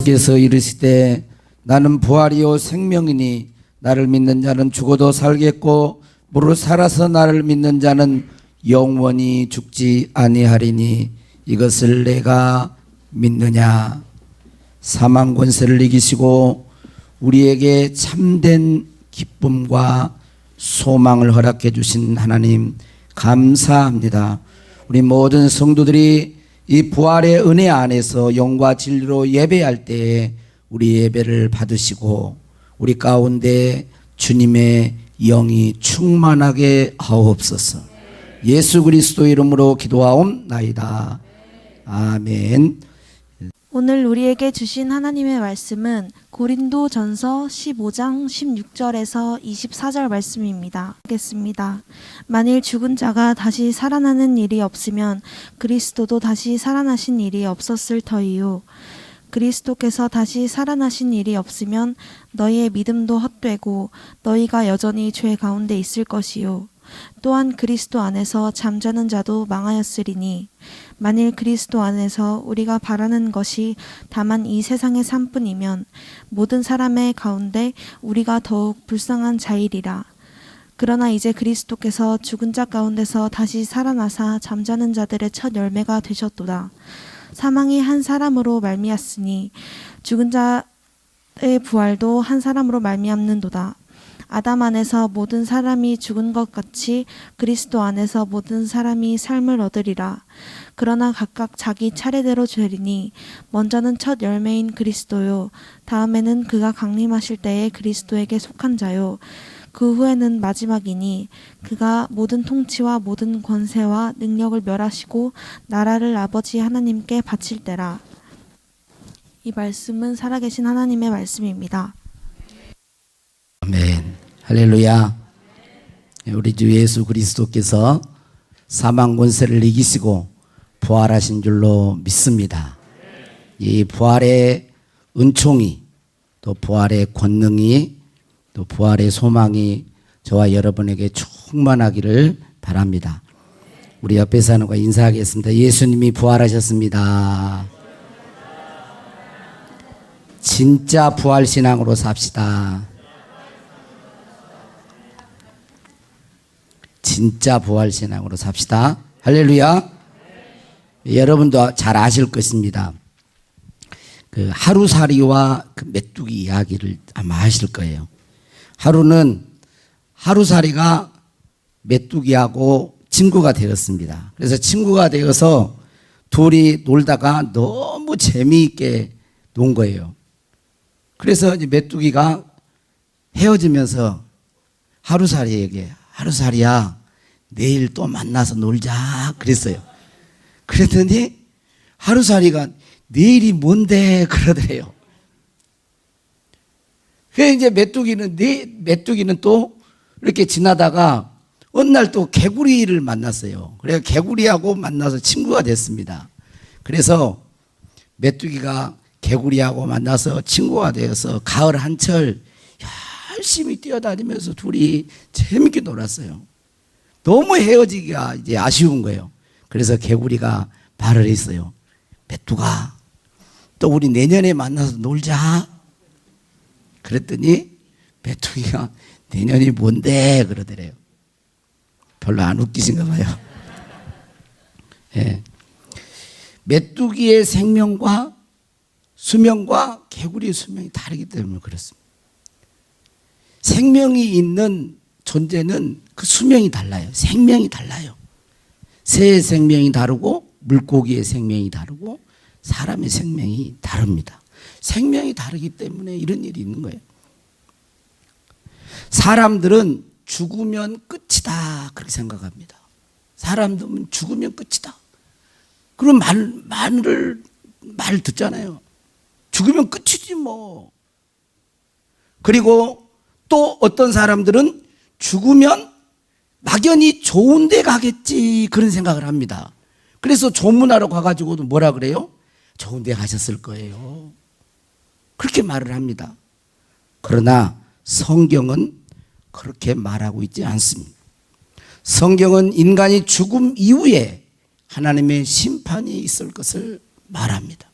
께서 이르시되 나는 부활이요 생명이니 나를 믿는 자는 죽어도 살겠고 무릇 살아서 나를 믿는 자는 영원히 죽지 아니하리니 이것을 내가 믿느냐. 사망 권세를 이기시고 우리에게 참된 기쁨과 소망을 허락해 주신 하나님 감사합니다. 우리 모든 성도들이 이 부활의 은혜 안에서 영과 진리로 예배할 때에 우리 예배를 받으시고 우리 가운데 주님의 영이 충만하게 하옵소서. 예수 그리스도 이름으로 기도하옵나이다. 아멘. 오늘 우리에게 주신 하나님의 말씀은 고린도전서 15장 16절에서 24절 말씀입니다. 하겠습니다. 만일 죽은 자가 다시 살아나는 일이 없으면 그리스도도 다시 살아나신 일이 없었을 터이요. 그리스도께서 다시 살아나신 일이 없으면 너희의 믿음도 헛되고 너희가 여전히 죄 가운데 있을 것이요. 또한 그리스도 안에서 잠자는 자도 망하였으리니 만일 그리스도 안에서 우리가 바라는 것이 다만 이 세상의 삶뿐이면 모든 사람의 가운데 우리가 더욱 불쌍한 자이리라. 그러나 이제 그리스도께서 죽은 자 가운데서 다시 살아나사 잠자는 자들의 첫 열매가 되셨도다. 사망이 한 사람으로 말미암았으니 죽은 자의 부활도 한 사람으로 말미암는도다. 아담 안에서 모든 사람이 죽은 것 같이 그리스도 안에서 모든 사람이 삶을 얻으리라. 그러나 각각 자기 차례대로 되리니 먼저는 첫 열매인 그리스도요. 다음에는 그가 강림하실 때에 그리스도에게 속한 자요. 그 후에는 마지막이니 그가 모든 통치와 모든 권세와 능력을 멸하시고 나라를 아버지 하나님께 바칠 때라. 이 말씀은 살아계신 하나님의 말씀입니다. 아멘. 할렐루야. 우리 주 예수 그리스도께서 사망 권세를 이기시고 부활하신 줄로 믿습니다. 이 부활의 은총이 또 부활의 권능이 또 부활의 소망이 저와 여러분에게 충만하기를 바랍니다. 우리 옆에 사는 거 인사하겠습니다. 예수님이 부활하셨습니다. 진짜 부활신앙으로 삽시다. 진짜 부활신앙으로 삽시다. 할렐루야. 여러분도 잘 아실 것입니다. 그 하루살이와 그 메뚜기 이야기를 아마 아실 거예요. 하루살이가 메뚜기하고 친구가 되었습니다. 그래서 친구가 되어서 둘이 놀다가 너무 재미있게 논 거예요. 그래서 이제 메뚜기가 헤어지면서 하루살이에게 하루살이야 내일 또 만나서 놀자 그랬어요. 그랬더니 하루살이가 내일이 뭔데 그러더래요. 그래서 이제 메뚜기는 또 이렇게 지나다가 어느 날 또 개구리를 만났어요. 그래서 개구리하고 만나서 친구가 됐습니다. 그래서 메뚜기가 개구리하고 만나서 친구가 되어서 가을 한철 열심히 뛰어다니면서 둘이 재밌게 놀았어요. 너무 헤어지기가 이제 아쉬운 거예요. 그래서 개구리가 말을 했어요. 메뚜가 또 우리 내년에 만나서 놀자. 그랬더니 메뚜기가 내년이 뭔데 그러더래요. 별로 안 웃기신가 봐요. 예. 메뚜기의 생명과 수명과 개구리의 수명이 다르기 때문에 그렇습니다. 생명이 있는 존재는 그 수명이 달라요. 생명이 달라요. 새의 생명이 다르고 물고기의 생명이 다르고 사람의 생명이 다릅니다. 생명이 다르기 때문에 이런 일이 있는 거예요. 사람들은 죽으면 끝이다 그렇게 생각합니다. 사람들은 죽으면 끝이다. 그럼 말 듣잖아요. 죽으면 끝이지 뭐. 그리고 또 어떤 사람들은 죽으면 막연히 좋은 데 가겠지 그런 생각을 합니다. 그래서 조문하러 가가지고도 뭐라 그래요? 좋은 데 가셨을 거예요. 그렇게 말을 합니다. 그러나 성경은 그렇게 말하고 있지 않습니다. 성경은 인간이 죽음 이후에 하나님의 심판이 있을 것을 말합니다.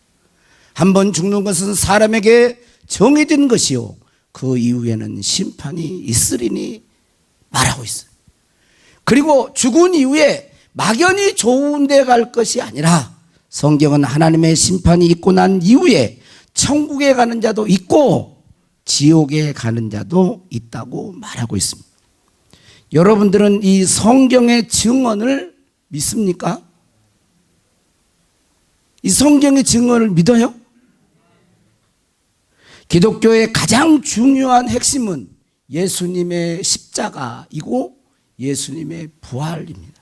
한 번 죽는 것은 사람에게 정해진 것이요 그 이후에는 심판이 있으리니 말하고 있어요. 그리고 죽은 이후에 막연히 좋은 데 갈 것이 아니라 성경은 하나님의 심판이 있고 난 이후에 천국에 가는 자도 있고 지옥에 가는 자도 있다고 말하고 있습니다. 여러분들은 이 성경의 증언을 믿습니까? 이 성경의 증언을 믿어요? 기독교의 가장 중요한 핵심은 예수님의 십자가이고 예수님의 부활입니다.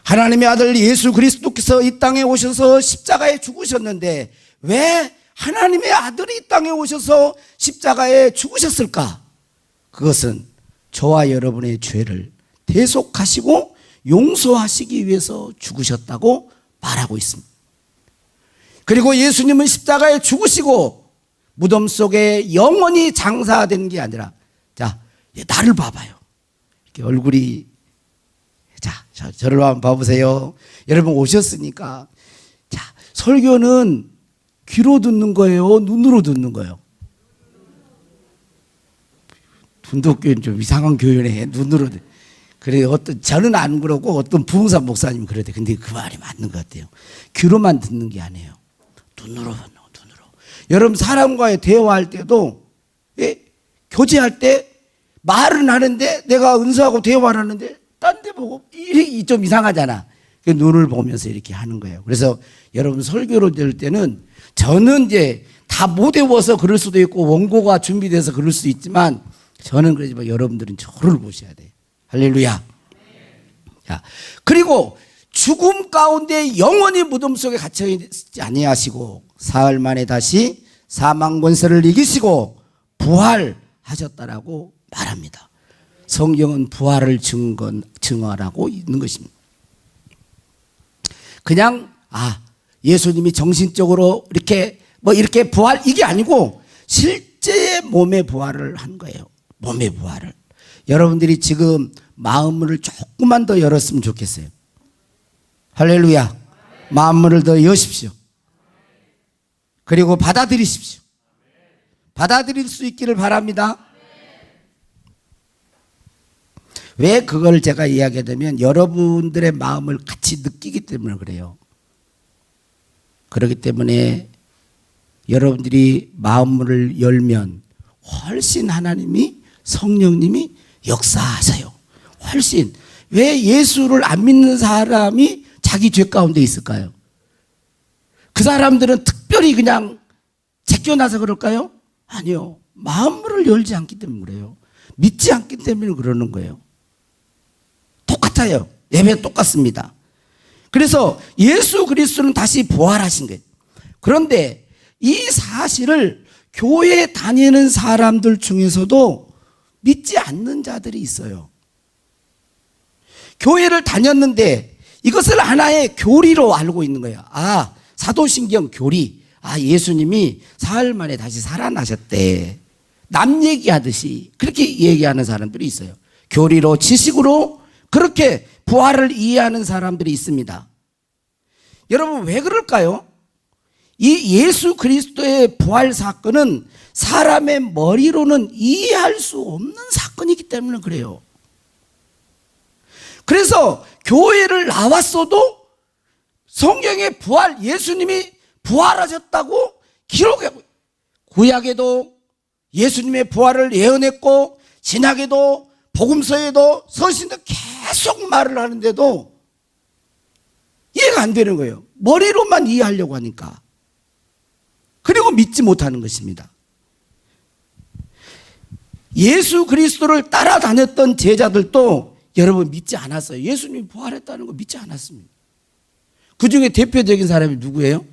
하나님의 아들 예수 그리스도께서 이 땅에 오셔서 십자가에 죽으셨는데 왜 하나님의 아들이 이 땅에 오셔서 십자가에 죽으셨을까? 그것은 저와 여러분의 죄를 대속하시고 용서하시기 위해서 죽으셨다고 말하고 있습니다. 그리고 예수님은 십자가에 죽으시고 무덤 속에 영원히 장사된 게 아니라, 자, 나를 봐봐요. 이렇게 얼굴이, 자, 저를 한번 봐보세요. 여러분 오셨으니까. 자, 설교는 귀로 듣는 거예요? 눈으로 듣는 거예요? 분도교회는 좀 이상한 교회네. 눈으로. 그래, 저는 안 그러고 어떤 부흥사 목사님은 그러대. 근데 그 말이 맞는 것 같아요. 귀로만 듣는 게 아니에요. 눈으로. 여러분 사람과의 대화할 때도, 예? 교제할 때 말은 하는데 내가 은사하고 대화를 하는데 딴 데 보고 이게 좀 이상하잖아. 눈을 보면서 이렇게 하는 거예요. 그래서 여러분 설교를 들 때는 저는 이제 다 못 외워서 그럴 수도 있고 원고가 준비돼서 그럴 수도 있지만 저는 그러지만 여러분들은 저를 보셔야 돼요. 할렐루야. 자, 그리고 죽음 가운데 영원히 무덤 속에 갇혀 있지 아니하시고 사흘 만에 다시 사망 권세를 이기시고 부활하셨다라고 말합니다. 성경은 부활을 증언하고 있는 것입니다. 그냥 예수님이 정신적으로 이렇게 이렇게 부활 이게 아니고 실제 몸의 부활을 한 거예요. 몸의 부활을. 여러분들이 지금 마음을 조금만 더 열었으면 좋겠어요. 할렐루야. 마음을 더 여십시오. 그리고 받아들이십시오. 받아들일 수 있기를 바랍니다. 왜 그걸 제가 이야기하냐면 여러분들의 마음을 같이 느끼기 때문에 그래요. 그렇기 때문에 여러분들이 마음을 열면 훨씬 하나님이 성령님이 역사하세요. 훨씬. 왜 예수를 안 믿는 사람이 자기 죄 가운데 있을까요? 그 사람들은 특별히 그냥 제껴놔서 그럴까요? 아니요. 마음을 열지 않기 때문에 그래요. 믿지 않기 때문에 그러는 거예요. 똑같아요. 예배 똑같습니다. 그래서 예수 그리스도는 다시 부활하신 거예요. 그런데 이 사실을 교회에 다니는 사람들 중에서도 믿지 않는 자들이 있어요. 교회를 다녔는데 이것을 하나의 교리로 알고 있는 거예요. 사도신경 교리. 예수님이 사흘 만에 다시 살아나셨대. 남 얘기하듯이 그렇게 얘기하는 사람들이 있어요. 교리로, 지식으로 그렇게 부활을 이해하는 사람들이 있습니다. 여러분 왜 그럴까요? 이 예수 그리스도의 부활 사건은 사람의 머리로는 이해할 수 없는 사건이기 때문에 그래요. 그래서 교회를 나왔어도 성경의 부활, 예수님이 부활하셨다고 기록하고, 구약에도 예수님의 부활을 예언했고 신약에도 복음서에도 서신도 계속 말을 하는데도 이해가 안 되는 거예요. 머리로만 이해하려고 하니까. 그리고 믿지 못하는 것입니다. 예수 그리스도를 따라다녔던 제자들도 여러분 믿지 않았어요. 예수님이 부활했다는 거 믿지 않았습니다. 그 중에 대표적인 사람이 누구예요?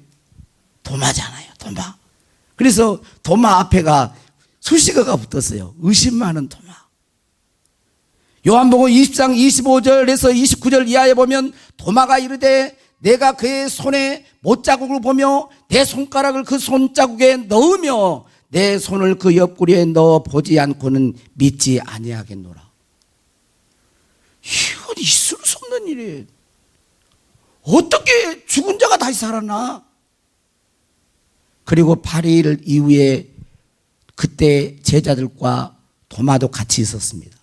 도마잖아요. 도마. 그래서 도마 앞에가 수식어가 붙었어요. 의심 많은 도마. 요한복음 20장 25절에서 29절 이하에 보면 도마가 이르되 내가 그의 손에 못자국을 보며 내 손가락을 그 손자국에 넣으며 내 손을 그 옆구리에 넣어 보지 않고는 믿지 아니하겠노라. 이건 있을 수 없는 일이에요. 어떻게 죽은 자가 다시 살아나? 그리고 8일 이후에 그때 제자들과 도마도 같이 있었습니다.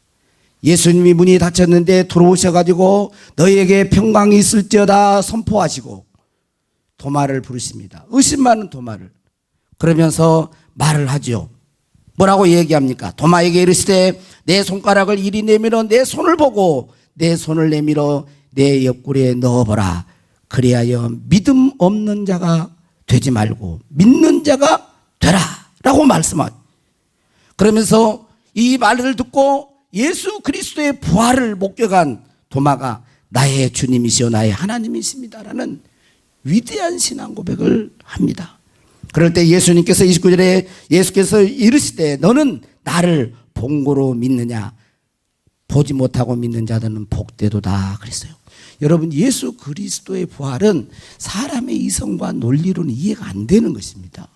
예수님이 문이 닫혔는데 들어오셔가지고 너희에게 평강이 있을지어다 선포하시고 도마를 부르십니다. 의심 많은 도마를. 그러면서 말을 하죠. 뭐라고 얘기합니까? 도마에게 이르시되 내 손가락을 이리 내밀어 내 손을 보고 내 손을 내밀어 내 옆구리에 넣어보라. 그리하여 믿음 없는 자가 되지 말고 믿는 자가 되라 라고 말씀하죠. 그러면서 이 말을 듣고 예수 그리스도의 부활을 목격한 도마가 나의 주님이시오 나의 하나님이십니다라는 위대한 신앙 고백을 합니다. 그럴 때 예수님께서 29절에 예수께서 이르시되 너는 나를 본고로 믿느냐 보지 못하고 믿는 자들은 복되도다 그랬어요. 여러분 예수 그리스도의 부활은 사람의 이성과 논리로는 이해가 안 되는 것입니다.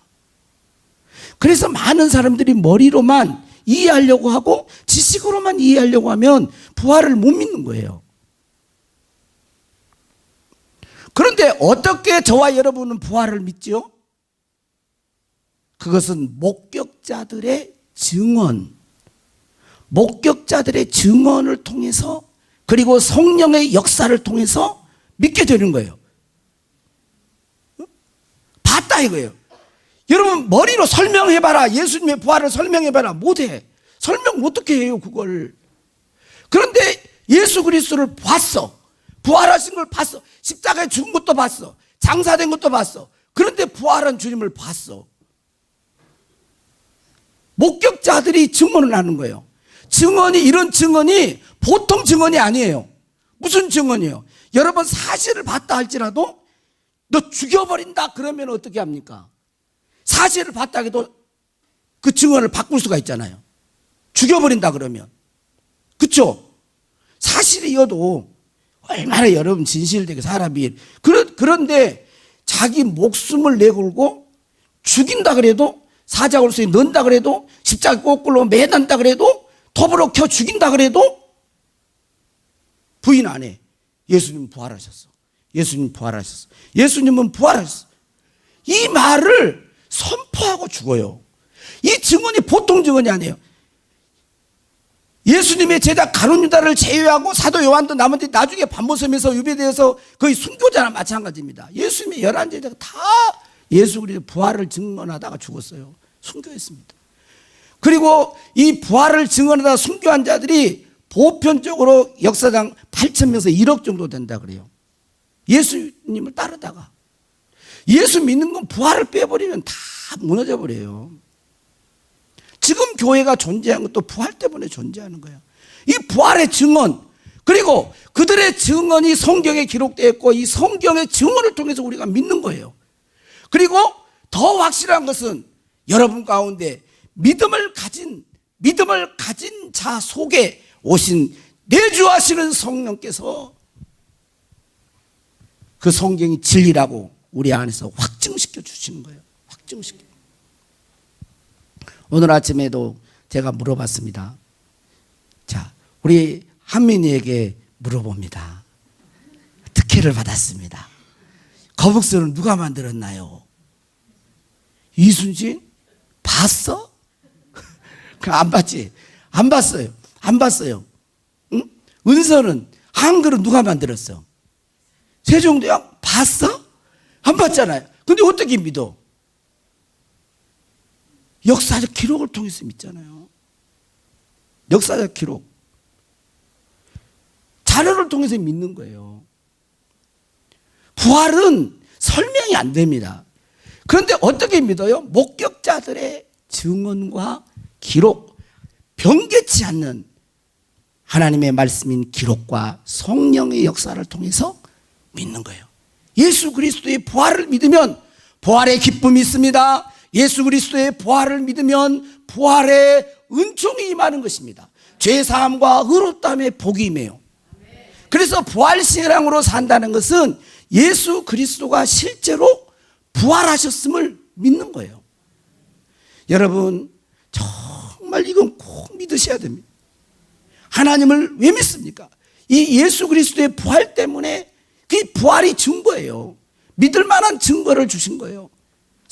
그래서 많은 사람들이 머리로만 이해하려고 하고 지식으로만 이해하려고 하면 부활을 못 믿는 거예요. 그런데 어떻게 저와 여러분은 부활을 믿지요? 그것은 목격자들의 증언을 통해서 그리고 성령의 역사를 통해서 믿게 되는 거예요. 봤다 이거예요. 여러분 머리로 설명해봐라. 예수님의 부활을 설명해봐라. 못해. 설명 어떻게 해요 그걸. 그런데 예수 그리스도를 봤어. 부활하신 걸 봤어. 십자가에 죽은 것도 봤어. 장사된 것도 봤어. 그런데 부활한 주님을 봤어. 목격자들이 증언을 하는 거예요. 이런 증언이 보통 증언이 아니에요. 무슨 증언이에요? 여러분 사실을 봤다 할지라도 너 죽여버린다 그러면 어떻게 합니까? 사실을 봤다 해도 그 증언을 바꿀 수가 있잖아요. 죽여버린다 그러면. 그렇죠? 사실이어도 얼마나 여러분 진실되게 사람이 그런데 자기 목숨을 내걸고 죽인다 그래도 사자굴소에 넣는다 그래도 십자가 거꾸로 매단다 그래도 톱으로 켜 죽인다 그래도 부인 안 해. 예수님 부활하셨어. 예수님 부활하셨어. 예수님은 부활하셨어. 이 말을 선포하고 죽어요. 이 증언이 보통 증언이 아니에요. 예수님의 제자 가룟 유다를 제외하고 사도 요한도 나머지 나중에 반모섬에서 유배되어서 거의 순교자나 마찬가지입니다. 예수님의 11제자가 다 예수 그리스도 부활을 증언하다가 죽었어요. 순교했습니다. 그리고 이 부활을 증언하다 순교한 자들이 보편적으로 역사상 8,000명에서 1억 정도 된다 그래요. 예수님을 따르다가. 예수 믿는 건 부활을 빼버리면 다 무너져 버려요. 지금 교회가 존재한 것도 부활 때문에 존재하는 거예요. 이 부활의 증언, 그리고 그들의 증언이 성경에 기록되어 있고 이 성경의 증언을 통해서 우리가 믿는 거예요. 그리고 더 확실한 것은 여러분 가운데 믿음을 가진 자 속에 오신 내주하시는 성령께서 그 성경이 진리라고 우리 안에서 확증시켜 주시는 거예요. 확증시켜. 오늘 아침에도 제가 물어봤습니다. 자, 우리 한민이에게 물어봅니다. 특혜를 받았습니다. 거북선을 누가 만들었나요? 이순신? 봤어? 안 봤지? 안 봤어요. 안 봤어요. 응? 은서는 한글은 누가 만들었어? 세종대왕 봤어? 안 봤잖아요. 근데 어떻게 믿어? 역사적 기록을 통해서 믿잖아요. 역사적 기록. 자료를 통해서 믿는 거예요. 부활은 설명이 안 됩니다. 그런데 어떻게 믿어요? 목격자들의 증언과 기록, 변개치 않는 하나님의 말씀인 기록과 성령의 역사를 통해서 믿는 거예요. 예수 그리스도의 부활을 믿으면 부활의 기쁨이 있습니다. 예수 그리스도의 부활을 믿으면 부활의 은총이 임하는 것입니다. 죄사함과 의롭다함의 복이 임해요. 그래서 부활신앙으로 산다는 것은 예수 그리스도가 실제로 부활하셨음을 믿는 거예요. 여러분 정말 이건 꼭 믿으셔야 됩니다. 하나님을 왜 믿습니까? 이 예수 그리스도의 부활 때문에 그 부활이 증거예요. 믿을 만한 증거를 주신 거예요.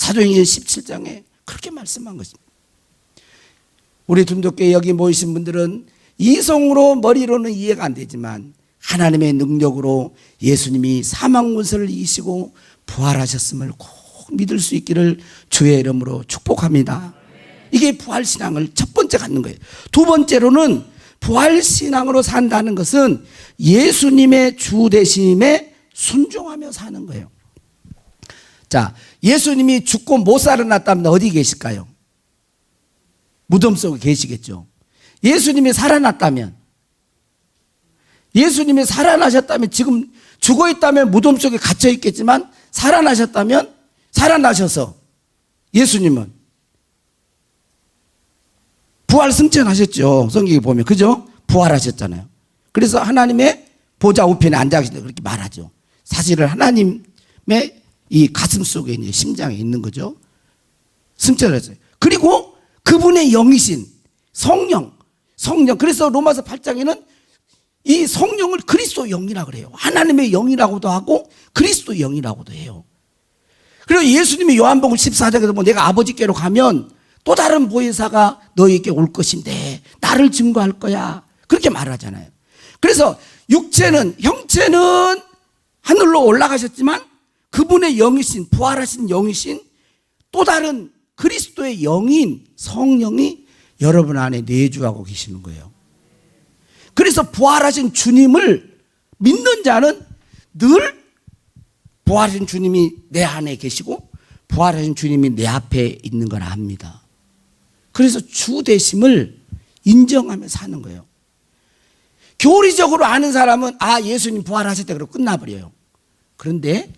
사도행전 17장에 그렇게 말씀한 것입니다. 우리 둔독교회 여기 모이신 분들은 이성으로 머리로는 이해가 안 되지만 하나님의 능력으로 예수님이 사망 권세를 이기시고 부활하셨음을 꼭 믿을 수 있기를 주의 이름으로 축복합니다. 이게 부활신앙을 첫 번째 갖는 거예요. 두 번째로는 부활신앙으로 산다는 것은 예수님의 주 되심에 순종하며 사는 거예요. 자, 예수님이 죽고 못 살아났다면 어디 계실까요? 무덤 속에 계시겠죠. 예수님이 살아났다면, 예수님이 살아나셨다면, 지금 죽어 있다면 무덤 속에 갇혀 있겠지만 살아나셨다면, 살아나셔서 예수님은 부활 승천하셨죠. 성경에 보면. 그죠? 부활하셨잖아요. 그래서 하나님의 보좌 우편에 앉아 계신다 그렇게 말하죠. 사실은 하나님의 이 가슴 속에 있는 심장에 있는 거죠. 승천하셨어요. 그리고 그분의 영이신 성령. 그래서 로마서 8장에는 이 성령을 그리스도 영이라고 그래요. 하나님의 영이라고도 하고 그리스도 영이라고도 해요. 그리고 예수님이 요한복음 14장에서 뭐 내가 아버지께로 가면 또 다른 보혜사가 너희에게 올 것인데 나를 증거할 거야. 그렇게 말하잖아요. 그래서 형체는 하늘로 올라가셨지만 그분의 영이신, 부활하신 영이신 또 다른 그리스도의 영인 성령이 여러분 안에 내주하고 계시는 거예요. 그래서 부활하신 주님을 믿는 자는 늘 부활하신 주님이 내 안에 계시고 부활하신 주님이 내 앞에 있는 걸 압니다. 그래서 주 되심을 인정하며 사는 거예요. 교리적으로 아는 사람은 예수님 부활하셨다 그러고 끝나버려요. 그런데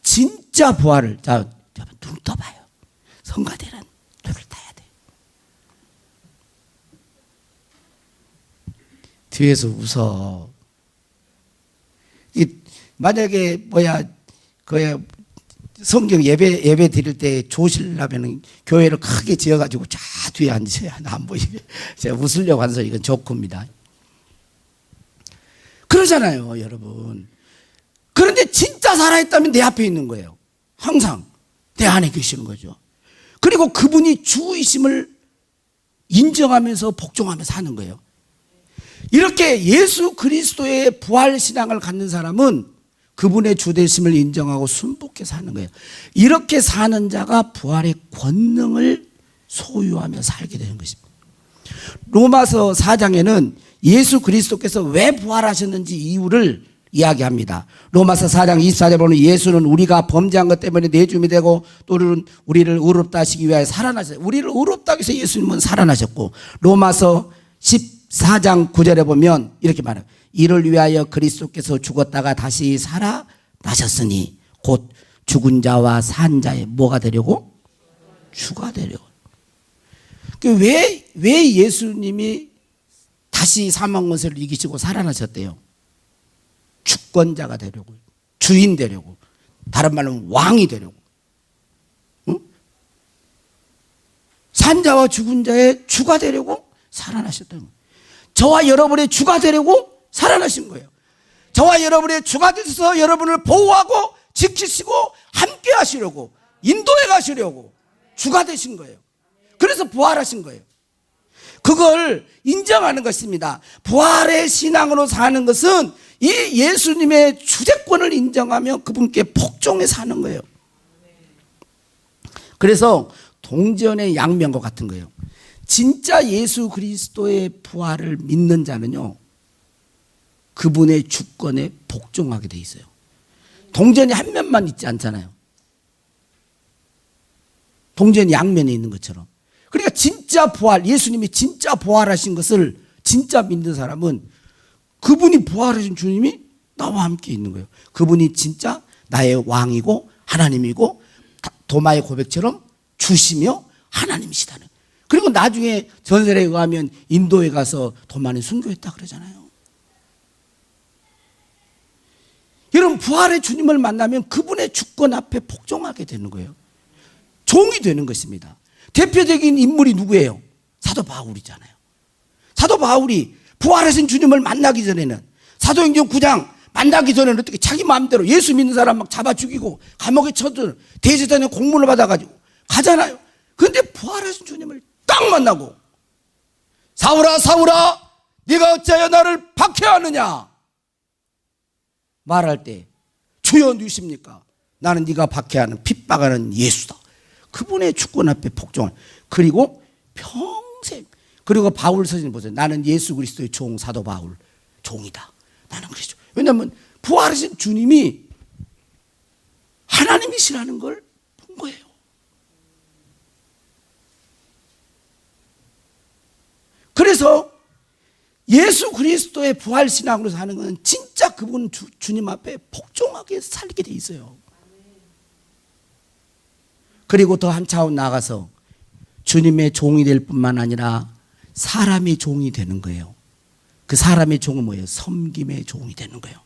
진짜 부활을, 자, 눈 떠봐요. 성가대는 눈을 떠야 돼. 뒤에서 웃어. 만약에 성경 예배 드릴 때 조실라면 교회를 크게 지어가지고 쫙 뒤에 앉으셔야 안 보이게. 제가 웃으려고 하는 소리, 이건 조크입니다. 그러잖아요, 여러분. 그런데 진짜 살아있다면 내 앞에 있는 거예요. 항상 내 안에 계시는 거죠. 그리고 그분이 주이심을 인정하면서 복종하며 사는 거예요. 이렇게 예수 그리스도의 부활신앙을 갖는 사람은 그분의 주되심을 인정하고 순복해 사는 거예요. 이렇게 사는 자가 부활의 권능을 소유하며 살게 되는 것입니다. 로마서 4장에는 예수 그리스도께서 왜 부활하셨는지 이유를 이야기합니다. 로마서 4장 24절에 보면 예수는 우리가 범죄한 것 때문에 내줌이 되고 또 우리를 의롭다 하시기 위하여 살아나셨어요. 우리를 의롭다 하기 위해서 예수님은 살아나셨고, 로마서 14장 9절에 보면 이렇게 말해요. 이를 위하여 그리스도께서 죽었다가 다시 살아나셨으니 곧 죽은 자와 산 자의 뭐가 되려고? 주가 되려고. 왜 예수님이 다시 사망 권세를 이기시고 살아나셨대요? 주권자가 되려고, 주인 되려고, 다른 말로 왕이 되려고. 응? 산자와 죽은 자의 주가 되려고 살아나셨다는 거예요. 저와 여러분의 주가 되려고 살아나신 거예요. 저와 여러분의 주가 되셔서 여러분을 보호하고 지키시고 함께 하시려고, 인도해 가시려고 주가 되신 거예요. 그래서 부활하신 거예요. 그걸 인정하는 것입니다. 부활의 신앙으로 사는 것은 이 예수님의 주재권을 인정하며 그분께 복종해 사는 거예요. 그래서 동전의 양면과 같은 거예요. 진짜 예수 그리스도의 부활을 믿는 자는요, 그분의 주권에 복종하게 돼 있어요. 동전이 한 면만 있지 않잖아요. 동전이 양면에 있는 것처럼. 그러니까 진짜 부활, 예수님이 진짜 부활하신 것을 진짜 믿는 사람은 그분이 부활하신 주님이 나와 함께 있는 거예요. 그분이 진짜 나의 왕이고 하나님이고 도마의 고백처럼 주시며 하나님이시다는. 그리고 나중에 전설에 의하면 인도에 가서 도마는 순교했다 그러잖아요. 여러분, 부활의 주님을 만나면 그분의 주권 앞에 복종하게 되는 거예요. 종이 되는 것입니다. 대표적인 인물이 누구예요? 사도 바울이잖아요. 사도 바울이 부활하신 주님을 만나기 전에는 사도행전 9장 만나기 전에는 어떻게 자기 마음대로 예수 믿는 사람 막 잡아 죽이고 감옥에 쳐든 대제사장의 공문을 받아가지고 가잖아요. 그런데 부활하신 주님을 딱 만나고 사울아 사울아 네가 어찌하여 나를 박해하느냐 말할 때 주여 누구십니까? 나는 네가 박해하는 핍박하는 예수다. 그분의 주권 앞에 복종을. 그리고 평생. 그리고 바울 서신 보세요. 나는 예수 그리스도의 종 사도 바울 종이다. 나는 그리스도. 왜냐하면 부활하신 주님이 하나님이시라는 걸 본 거예요. 그래서 예수 그리스도의 부활 신앙으로 사는 건 진짜 그분 주님 앞에 복종하게 살게 돼 있어요. 그리고 더 한 차원 나아가서 주님의 종이 될 뿐만 아니라 사람의 종이 되는 거예요. 그 사람의 종은 뭐예요? 섬김의 종이 되는 거예요.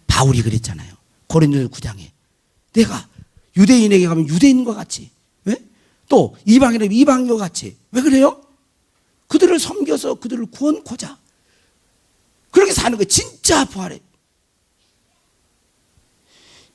바울이 그랬잖아요. 고린도서 9장에 내가 유대인에게 가면 유대인과 같이, 왜? 또 이방인에게 이방인과 같이. 왜 그래요? 그들을 섬겨서 그들을 구원코자 그렇게 사는 거예요. 진짜 부활해.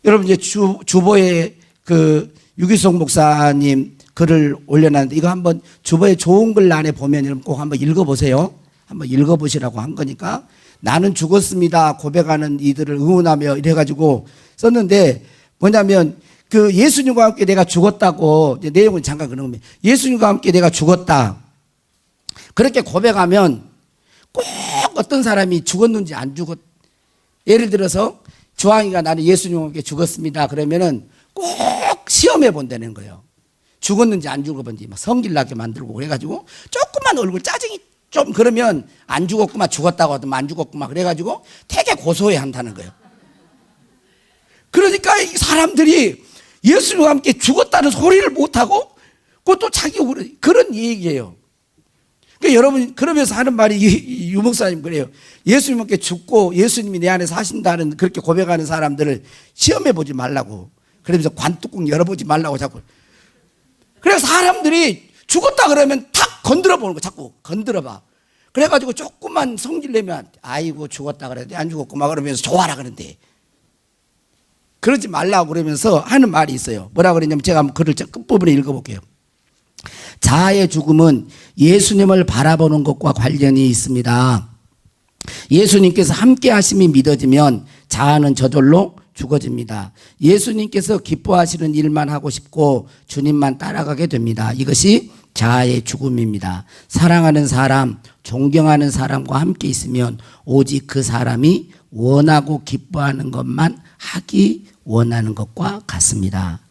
여러분 이제 주보에 그 유기성 목사님 글을 올려놨는데 이거 한번 주보에 좋은 글 안에 보면 여러분 꼭 한번 읽어보세요. 한번 읽어보시라고 한 거니까. 나는 죽었습니다 고백하는 이들을 응원하며 이래가지고 썼는데 뭐냐면 그 예수님과 함께 내가 죽었다고 이제 내용은 잠깐 그런 겁니다. 예수님과 함께 내가 죽었다 그렇게 고백하면 꼭 어떤 사람이 죽었는지 안 죽었. 예를 들어서 주황이가 나는 예수님과 함께 죽었습니다 그러면은 꼭 시험해 본다는 거예요. 죽었는지 안 죽었는지 막 성질나게 만들고 그래가지고 조금만 얼굴 짜증이 좀 그러면 안 죽었구만 죽었다고 하더만 안 죽었구만 그래가지고 되게 고소해 한다는 거예요. 그러니까 이 사람들이 예수님과 함께 죽었다는 소리를 못하고 그것도 자기 그런 얘기예요. 그러니까 여러분 그러면서 하는 말이 유 목사님 그래요. 예수님과 함께 죽고 예수님이 내 안에 사신다는 그렇게 고백하는 사람들을 시험해 보지 말라고. 그러면서 관뚜껑 열어보지 말라고 자꾸. 그래서 사람들이 죽었다 그러면 탁 건드려 보는 거 자꾸 건드려 봐. 그래가지고 조금만 성질 내면 아이고 죽었다 그랬는데 안 죽었고 막 그러면서 좋아라 그러는데 그러지 말라고 그러면서 하는 말이 있어요. 뭐라 그랬냐면 제가 한번 글을 끝부분에 읽어볼게요. 자아의 죽음은 예수님을 바라보는 것과 관련이 있습니다. 예수님께서 함께 하심이 믿어지면 자아는 저절로 죽어집니다. 예수님께서 기뻐하시는 일만 하고 싶고 주님만 따라가게 됩니다. 이것이 자아의 죽음입니다. 사랑하는 사람, 존경하는 사람과 함께 있으면 오직 그 사람이 원하고 기뻐하는 것만 하기 원하는 것과 같습니다.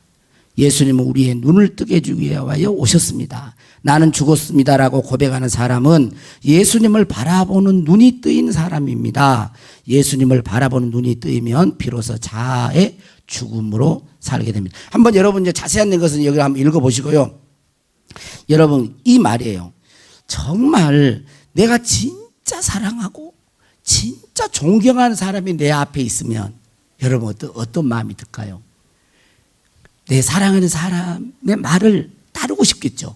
예수님은 우리의 눈을 뜨게 해주기 위하여 오셨습니다. 나는 죽었습니다라고 고백하는 사람은 예수님을 바라보는 눈이 뜨인 사람입니다. 예수님을 바라보는 눈이 뜨이면 비로소 자아의 죽음으로 살게 됩니다. 한번 여러분 이제 자세한 것은 여기 한번 읽어보시고요. 여러분 이 말이에요. 정말 내가 진짜 사랑하고 진짜 존경하는 사람이 내 앞에 있으면 여러분 어떤 마음이 들까요? 내 사랑하는 사람의 말을 따르고 싶겠죠.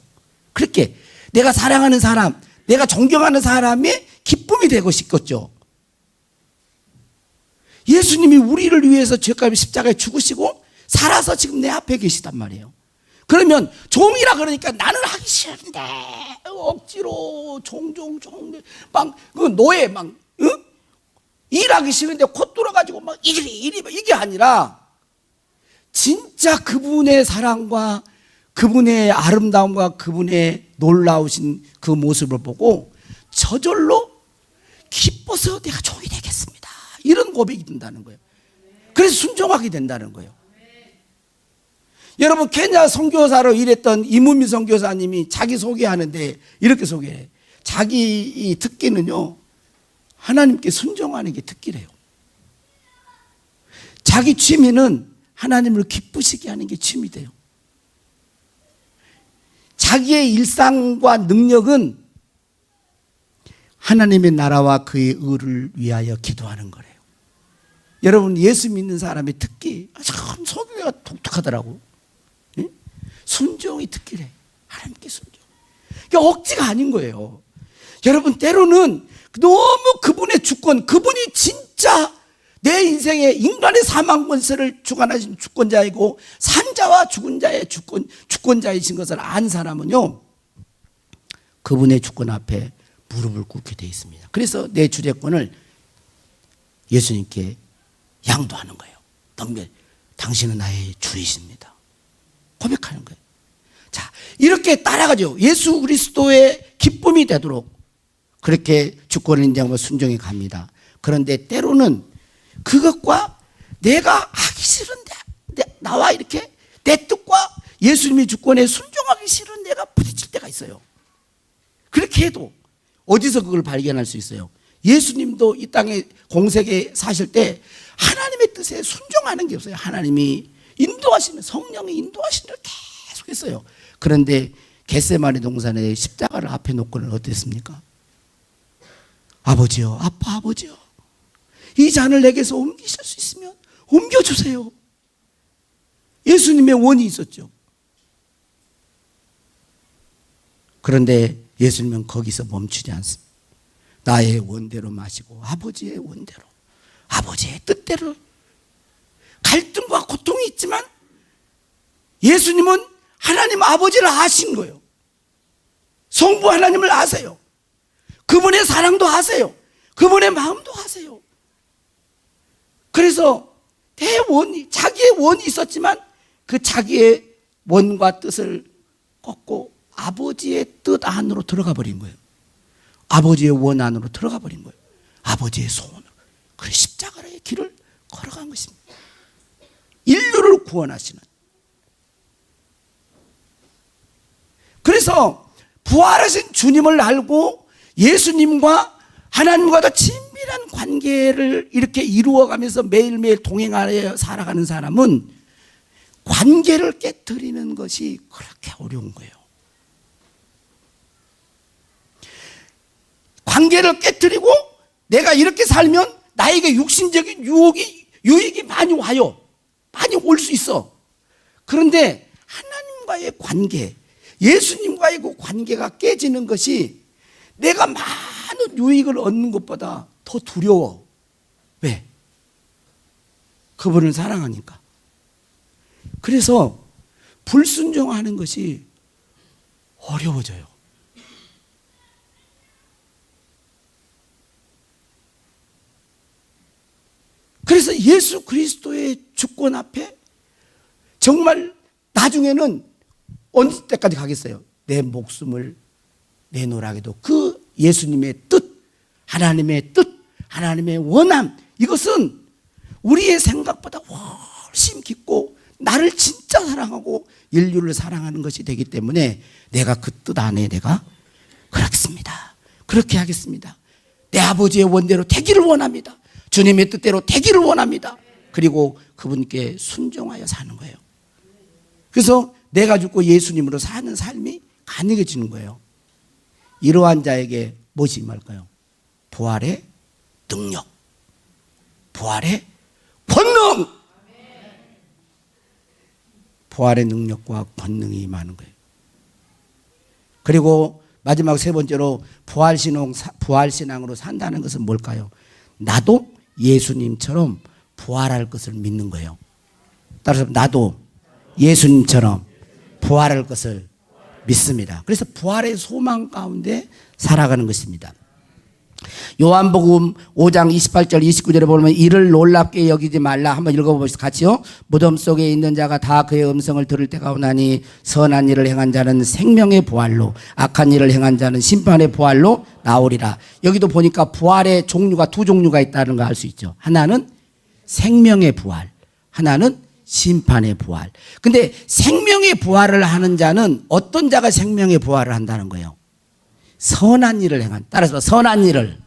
그렇게 내가 사랑하는 사람, 내가 존경하는 사람의 기쁨이 되고 싶겠죠. 예수님이 우리를 위해서 죄값 십자가에 죽으시고 살아서 지금 내 앞에 계시단 말이에요. 그러면 종이라 그러니까 나는 하기 싫은데 억지로 종종 막 노예 막 일하기 싫은데 곧 돌아가지고 막 이게 아니라 진짜 그분의 사랑과 그분의 아름다움과 그분의 놀라우신 그 모습을 보고 저절로 기뻐서 내가 종이 되겠습니다. 이런 고백이 된다는 거예요. 그래서 순종하게 된다는 거예요. 여러분 케냐 선교사로 일했던 이문미 선교사님이 자기 소개하는데 이렇게 소개해요. 자기 특기는요 하나님께 순종하는 게 특기래요. 자기 취미는 하나님을 기쁘시게 하는 게 취미돼요. 자기의 일상과 능력은 하나님의 나라와 그의 의를 위하여 기도하는 거래요. 여러분 예수 믿는 사람의 특기 참 소개가 독특하더라고. 예? 순종이 특기래. 하나님께 순종. 그러니까 억지가 아닌 거예요. 여러분 때로는 너무 그분의 주권, 그분이 진짜 내 인생의 인간의 사망 권세를 주관하신 주권자이고 산자와 죽은 자의 주권자이신 것을 안 사람은요, 그분의 주권 앞에 무릎을 꿇게 되어 있습니다. 그래서 내 주례권을 예수님께 양도하는 거예요. 당신은 나의 주이십니다. 고백하는 거예요. 자, 이렇게 따라가죠. 예수 그리스도의 기쁨이 되도록 그렇게 주권을 인정하고 순종해 갑니다. 그런데 때로는 그것과 내가 하기 싫은데 나와 이렇게 내 뜻과 예수님의 주권에 순종하기 싫은 내가 부딪힐 때가 있어요. 그렇게 해도 어디서 그걸 발견할 수 있어요? 예수님도 이 땅에 공생에 사실 때 하나님의 뜻에 순종하는 게 없어요. 하나님이 인도하시는, 성령이 인도하시는 걸 계속 했어요. 그런데 겟세마네 동산에 십자가를 앞에 놓고는 어땠습니까? 아버지요, 아버지요, 이 잔을 내게서 옮기실 수 있으면 옮겨주세요. 예수님의 원이 있었죠. 그런데 예수님은 거기서 멈추지 않습니다. 나의 원대로 마시고 아버지의 원대로, 아버지의 뜻대로. 갈등과 고통이 있지만 예수님은 하나님 아버지를 아신 거예요. 성부 하나님을 아세요. 그분의 사랑도 아세요. 그분의 마음도 아세요. 그래서 자기의 원이 있었지만 그 자기의 원과 뜻을 꺾고 아버지의 뜻 안으로 들어가 버린 거예요. 아버지의 원 안으로 들어가 버린 거예요. 아버지의 소원으로. 그래서 십자가의 길을 걸어간 것입니다. 인류를 구원하시는. 그래서 부활하신 주님을 알고 예수님과 하나님과 더 친밀한 관계를 이렇게 이루어가면서 매일매일 동행하여 살아가는 사람은 관계를 깨뜨리는 것이 그렇게 어려운 거예요. 관계를 깨뜨리고 내가 이렇게 살면 나에게 육신적인 유익이 많이 와요. 많이 올 수 있어. 그런데 하나님과의 관계, 예수님과의 그 관계가 깨지는 것이 내가 많은 유익을 얻는 것보다 더 두려워. 왜? 그분을 사랑하니까. 그래서 불순종하는 것이 어려워져요. 그래서 예수 그리스도의 주권 앞에 정말 나중에는 어느 때까지 가겠어요? 내 목숨을 내놓으라 해도 그 예수님의 뜻, 하나님의 뜻, 하나님의 원함, 이것은 우리의 생각보다 훨씬 깊고 나를 진짜 사랑하고 인류를 사랑하는 것이 되기 때문에 내가 그 뜻 안에 내가 그렇습니다. 그렇게 하겠습니다. 내 아버지의 원대로 되기를 원합니다. 주님의 뜻대로 되기를 원합니다. 그리고 그분께 순종하여 사는 거예요. 그래서 내가 죽고 예수님으로 사는 삶이 가능해지는 거예요. 이러한 자에게 무엇이 임할까요? 부활의 능력, 부활의 권능, 부활의 능력과 권능이 임하는 거예요. 그리고 마지막 세 번째로 부활신앙으로 산다는 것은 뭘까요? 나도 예수님처럼 부활할 것을 믿는 거예요. 따라서 나도 예수님처럼 부활할 것을 믿습니다. 그래서 부활의 소망 가운데 살아가는 것입니다. 요한복음 5장 28절 29절에 보면 이를 놀랍게 여기지 말라. 한번 읽어보시죠. 같이요. 무덤 속에 있는 자가 다 그의 음성을 들을 때가 오나니 선한 일을 행한 자는 생명의 부활로 악한 일을 행한 자는 심판의 부활로 나오리라. 여기도 보니까 부활의 종류가 두 종류가 있다는 걸 알 수 있죠. 하나는 생명의 부활, 하나는 심판의 부활. 근데 생명의 부활을 하는 자는 어떤 자가 생명의 부활을 한다는 거예요? 선한 일을 행한, 따라서 선한 일을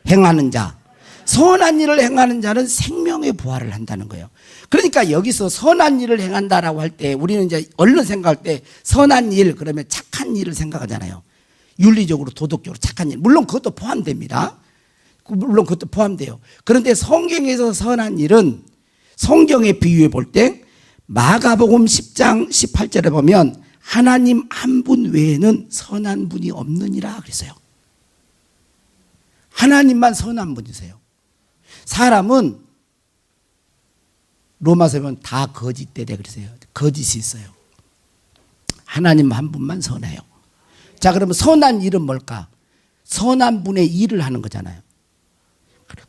행하는 자, 선한 일을 행하는 자는 생명의 부활을 한다는 거예요. 그러니까 여기서 선한 일을 행한다라고 할 때 우리는 이제 얼른 생각할 때 선한 일 그러면 착한 일을 생각하잖아요. 윤리적으로 도덕적으로 착한 일, 물론 그것도 포함됩니다. 물론 그것도 포함돼요. 그런데 성경에서 선한 일은 성경에 비유해 볼 때 마가복음 10장 18절에 보면 하나님 한 분 외에는 선한 분이 없느니라 그랬어요. 하나님만 선한 분이세요. 사람은 로마서에 보면 다 거짓되대 그러세요. 거짓이 있어요. 하나님 한 분만 선해요. 자, 그러면 선한 일은 뭘까? 선한 분의 일을 하는 거잖아요.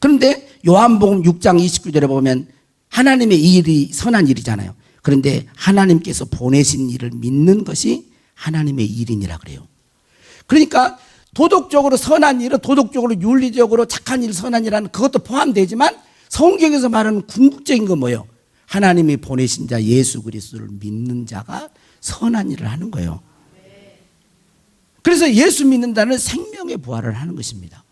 그런데 요한복음 6장 29절에 보면 하나님의 일이 선한 일이잖아요. 그런데 하나님께서 보내신 일을 믿는 것이 하나님의 일이니라 그래요. 그러니까 도덕적으로 선한 일은 도덕적으로 윤리적으로 착한 일, 선한 일은 그것도 포함되지만 성경에서 말하는 궁극적인 건 뭐예요? 하나님이 보내신 자 예수 그리스도를 믿는 자가 선한 일을 하는 거예요. 그래서 예수 믿는다는 생명의 부활을 하는 것입니다.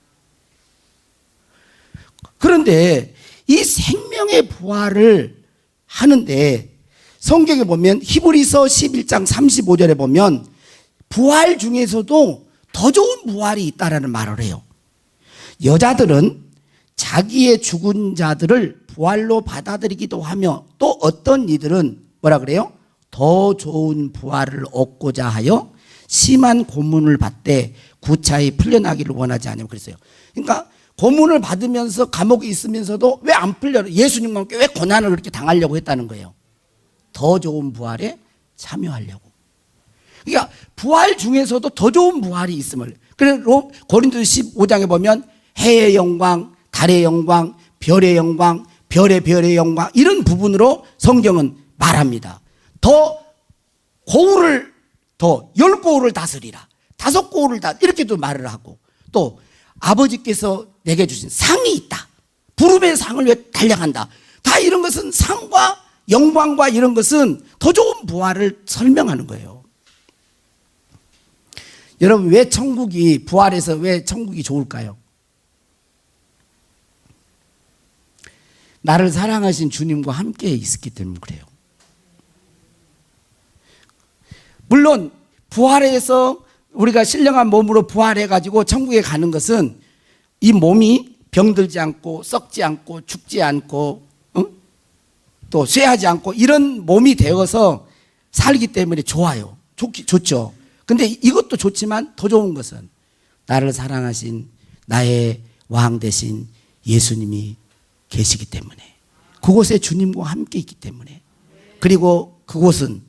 그런데 이 생명의 부활을 하는데 성경에 보면 히브리서 11장 35절에 보면 부활 중에서도 더 좋은 부활이 있다라는 말을 해요. 여자들은 자기의 죽은 자들을 부활로 받아들이기도 하며 또 어떤 이들은 뭐라 그래요? 더 좋은 부활을 얻고자 하여 심한 고문을 받되 구차히 풀려나기를 원하지 않으면 그랬어요. 그러니까 고문을 받으면서 감옥에 있으면서도 왜 안 풀려? 예수님과 함께 왜 고난을 그렇게 당하려고 했다는 거예요. 더 좋은 부활에 참여하려고. 그러니까 부활 중에서도 더 좋은 부활이 있음을. 그래서 고린도서 15장에 보면 해의 영광, 달의 영광, 별의 영광, 별의 영광 이런 부분으로 성경은 말합니다. 더 고울을 더 10고울을 다스리라. 5고울을 다 이렇게도 말을 하고 또 아버지께서 내게 주신 상이 있다. 부름의 상을 왜 달려간다. 다 이런 것은 상과 영광과 이런 것은 더 좋은 부활을 설명하는 거예요. 여러분 왜 천국이 부활해서 왜 천국이 좋을까요? 나를 사랑하신 주님과 함께 있었기 때문에 그래요. 물론 부활해서 우리가 신령한 몸으로 부활해가지고 천국에 가는 것은 이 몸이 병들지 않고 썩지 않고 죽지 않고 또 쇠하지 않고 이런 몸이 되어서 살기 때문에 좋아요. 좋죠. 근데 이것도 좋지만 더 좋은 것은 나를 사랑하신 나의 왕 되신 예수님이 계시기 때문에 그곳에 주님과 함께 있기 때문에 그리고 그곳은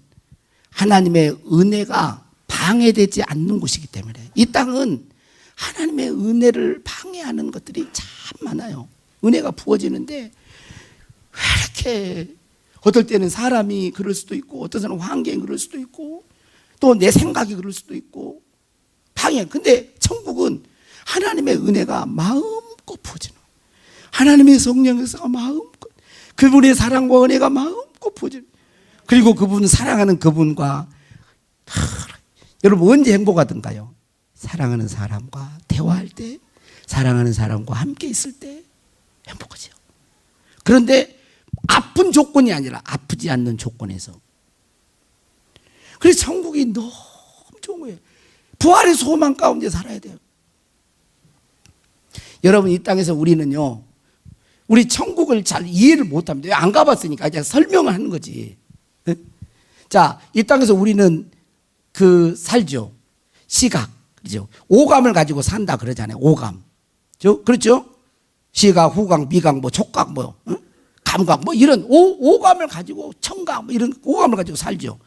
하나님의 은혜가 방해되지 않는 곳이기 때문에 이 땅은 하나님의 은혜를 방해하는 것들이 참 많아요. 은혜가 부어지는데 왜 이렇게 어떨 때는 사람이 그럴 수도 있고 어떤 사람은 환경이 그럴 수도 있고 또 내 생각이 그럴 수도 있고 방해. 근데 천국은 하나님의 은혜가 마음껏 부어지는 하나님의 성령의 역사가 마음껏 그분의 사랑과 은혜가 마음껏 부어지는 그리고 그분 사랑하는 그분과 여러분 언제 행복하던가요? 사랑하는 사람과 대화할 때 사랑하는 사람과 함께 있을 때 행복하죠. 그런데 아픈 조건이 아니라 아프지 않는 조건에서 그래서 천국이 너무 좋은 거예요. 부활의 소망 가운데 살아야 돼요. 여러분 이 땅에서 우리는요 우리 천국을 잘 이해를 못합니다. 왜 안 가봤으니까 그냥 설명을 하는 거지. 자, 이 땅에서 우리는 살죠. 시각, 그죠? 오감을 가지고 산다 그러잖아요. 오감. 그렇죠? 시각, 후각, 미각, 촉각, 감각, 이런 오감을 가지고 청각, 이런 오감을 가지고 살죠.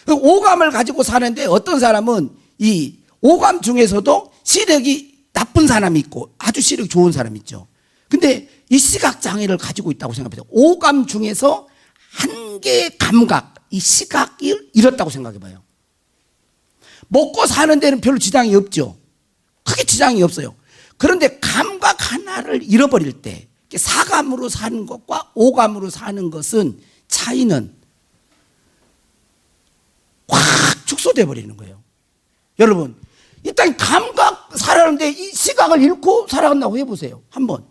오감을 가지고 사는데 어떤 사람은 이 오감 중에서도 시력이 나쁜 사람이 있고 아주 시력이 좋은 사람이 있죠. 근데 이 시각 장애를 가지고 있다고 생각해요. 오감 중에서 한 개의 감각, 이 시각을 잃었다고 생각해 봐요. 먹고 사는 데는 별로 지장이 없죠. 크게 지장이 없어요. 그런데 감각 하나를 잃어버릴 때 사감으로 사는 것과 오감으로 사는 것은 차이는 확 축소돼 버리는 거예요. 여러분 일단 감각 살아가는데 이 시각을 잃고 살아간다고 해보세요. 한번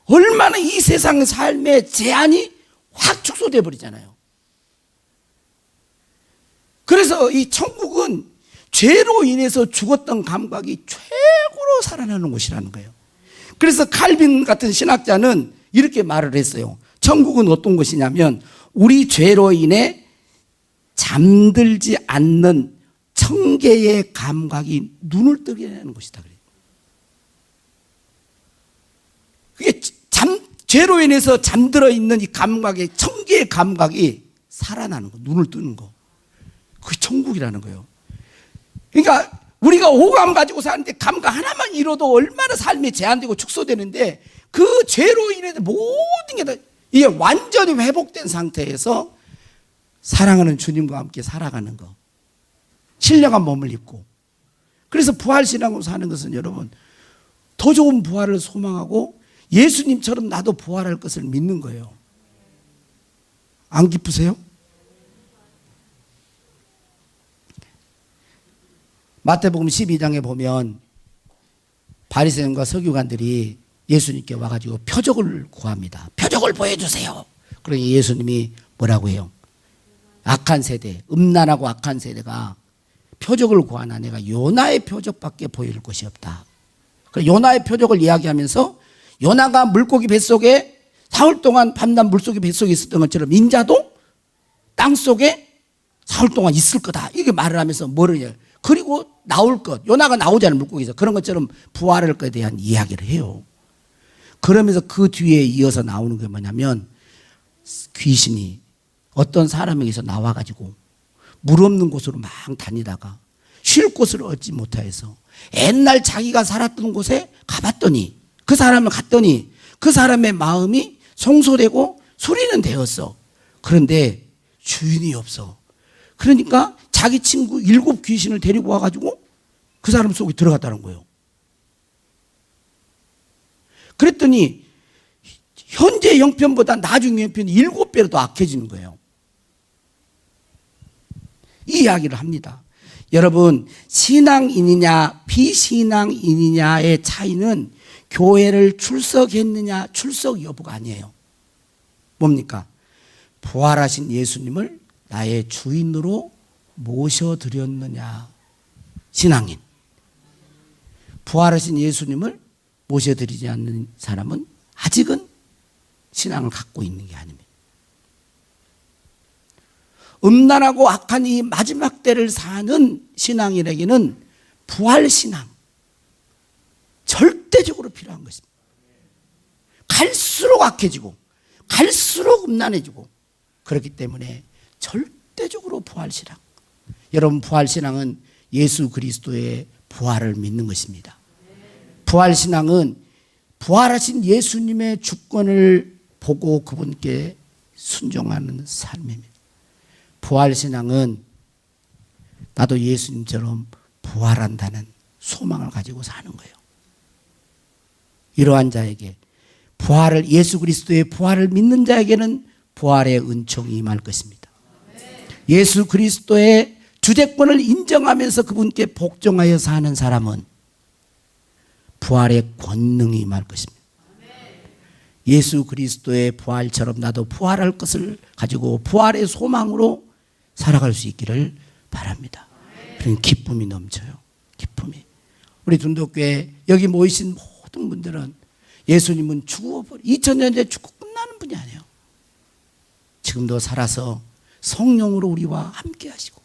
얼마나 이 세상의 삶의 제한이 확 축소돼 버리잖아요. 그래서 이 천국은 죄로 인해서 죽었던 감각이 최고로 살아나는 곳이라는 거예요. 그래서 칼빈 같은 신학자는 이렇게 말을 했어요. 천국은 어떤 곳이냐면 우리 죄로 인해 잠들지 않는 청개의 감각이 눈을 뜨게 하는 곳이다 그래요. 그게 죄로 인해서 잠들어 있는 이 감각의 청기의 감각이 살아나는 거, 눈을 뜨는 거. 그게 천국이라는 거예요. 그러니까 우리가 오감 가지고 사는데 감각 하나만 잃어도 얼마나 삶이 제한되고 축소되는데 그 죄로 인해서 모든 게 다 이게 완전히 회복된 상태에서 사랑하는 주님과 함께 살아가는 거. 신령한 몸을 입고. 그래서 부활신앙으로 사는 것은 여러분 더 좋은 부활을 소망하고 예수님처럼 나도 부활할 것을 믿는 거예요. 안 기쁘세요? 마태복음 12장에 보면 바리새인과 서기관들이 예수님께 와가지고 표적을 구합니다. 표적을 보여주세요. 그러니 예수님이 뭐라고 해요? 악한 세대, 음란하고 악한 세대가 표적을 구하나 내가 요나의 표적밖에 보일 것이 없다. 요나의 표적을 이야기하면서 요나가 물고기 뱃속에 사흘 동안 밤낮 물속에 뱃속에 있었던 것처럼 인자도 땅속에 사흘 동안 있을 거다. 이렇게 말을 하면서 뭐를 해요? 그리고 나올 것, 요나가 나오잖아요, 물고기에서. 그런 것처럼 부활할 것에 대한 이야기를 해요. 그러면서 그 뒤에 이어서 나오는 게 뭐냐면 귀신이 어떤 사람에게서 나와가지고 물 없는 곳으로 막 다니다가 쉴 곳을 얻지 못해서 옛날 자기가 살았던 곳에 가봤더니 그 사람을 갔더니 그 사람의 마음이 송소되고 소리는 되었어. 그런데 주인이 없어. 그러니까 자기 친구 7 귀신을 데리고 와가지고 그 사람 속에 들어갔다는 거예요. 그랬더니 현재 형편보다 나중 형편이 7배로 더 악해지는 거예요. 이 이야기를 합니다. 여러분, 신앙인이냐 비신앙인이냐의 차이는 교회를 출석했느냐 출석 여부가 아니에요. 뭡니까? 부활하신 예수님을 나의 주인으로 모셔드렸느냐. 신앙인. 부활하신 예수님을 모셔드리지 않는 사람은 아직은 신앙을 갖고 있는 게 아닙니다. 음란하고 악한 이 마지막 때를 사는 신앙인에게는 부활신앙 절대적으로 필요한 것입니다. 갈수록 악해지고 갈수록 음란해지고 그렇기 때문에 절대적으로 부활신앙. 여러분, 부활신앙은 예수 그리스도의 부활을 믿는 것입니다. 부활신앙은 부활하신 예수님의 주권을 보고 그분께 순종하는 삶입니다. 부활신앙은 나도 예수님처럼 부활한다는 소망을 가지고 사는 거예요. 이러한 자에게 부활을, 예수 그리스도의 부활을 믿는 자에게는 부활의 은총이 임할 것입니다. 예수 그리스도의 주재권을 인정하면서 그분께 복종하여 사는 사람은 부활의 권능이 임할 것입니다. 예수 그리스도의 부활처럼 나도 부활할 것을 가지고 부활의 소망으로 살아갈 수 있기를 바랍니다. 그런 기쁨이 넘쳐요. 기쁨이. 우리 둔덕교회 여기 모이신 모든 분들은 예수님은 죽어버려 2000년 전에 죽고 끝나는 분이 아니에요. 지금도 살아서 성령으로 우리와 함께 하시고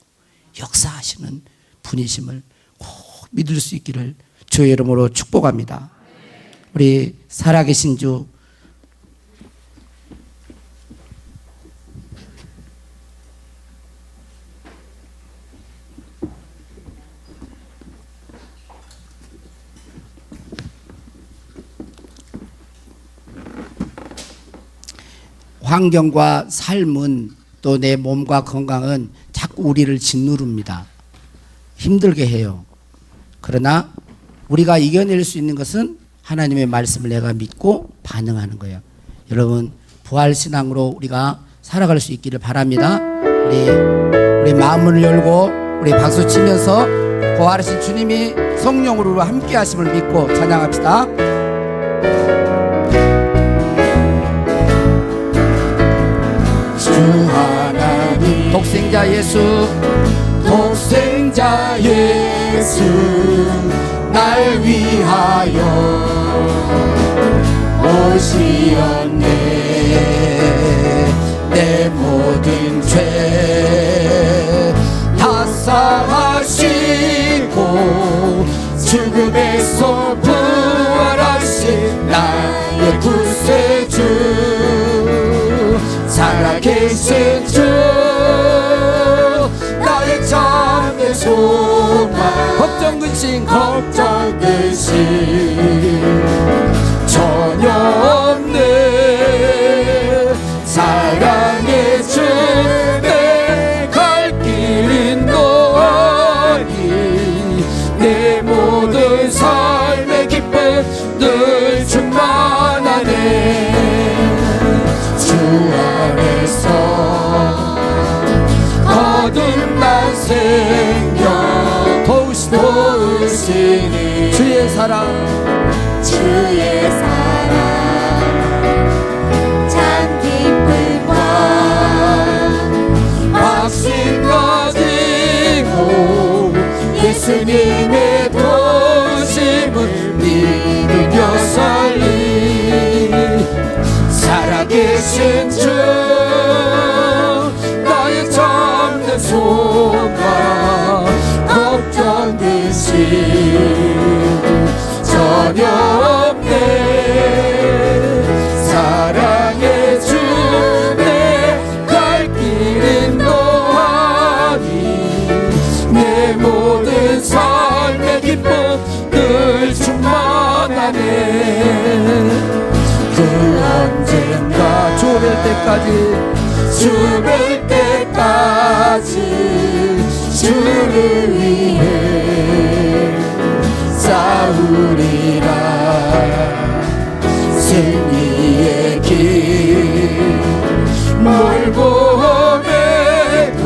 역사하시는 분이심을 꼭 믿을 수 있기를 주의 이름으로 축복합니다. 우리 살아계신 주 환경과 삶은 또 내 몸과 건강은 자꾸 우리를 짓누릅니다. 힘들게 해요. 그러나 우리가 이겨낼 수 있는 것은 하나님의 말씀을 내가 믿고 반응하는 거예요. 여러분, 부활신앙으로 우리가 살아갈 수 있기를 바랍니다. 우리 마음을 열고 우리 박수 치면서 부활하신 주님이 성령으로 함께 하심을 믿고 찬양합시다. 하나님 독생자 예수 날 위하여 오시었네. 내 모든 죄 다 사하시고 죽음에서 부활하신 나의 구세주 살아계신 주 나의 참된 소망 걱정 근심 걱정 근심 전혀 없네 사랑의 주 내 갈 길인 너니 내 모든 삶의 기쁨 늘 충만하네 주 안에서 거듭난 생명 도우시니 주의 사랑 주의 사랑 참 기쁨과 확신 가지고 예수님의 도우심을 믿으며 살리 살아계신 주 나의 참된 소망 걱정 근심 전혀 없네 사랑의 주 내 갈 길은 너하니 내 모든 삶의 기쁨 늘 충만하네 그 언젠가 주뵐 때까지 주뵐 때까지 주를 위해 싸우리라 승리의 길 멀고 험해도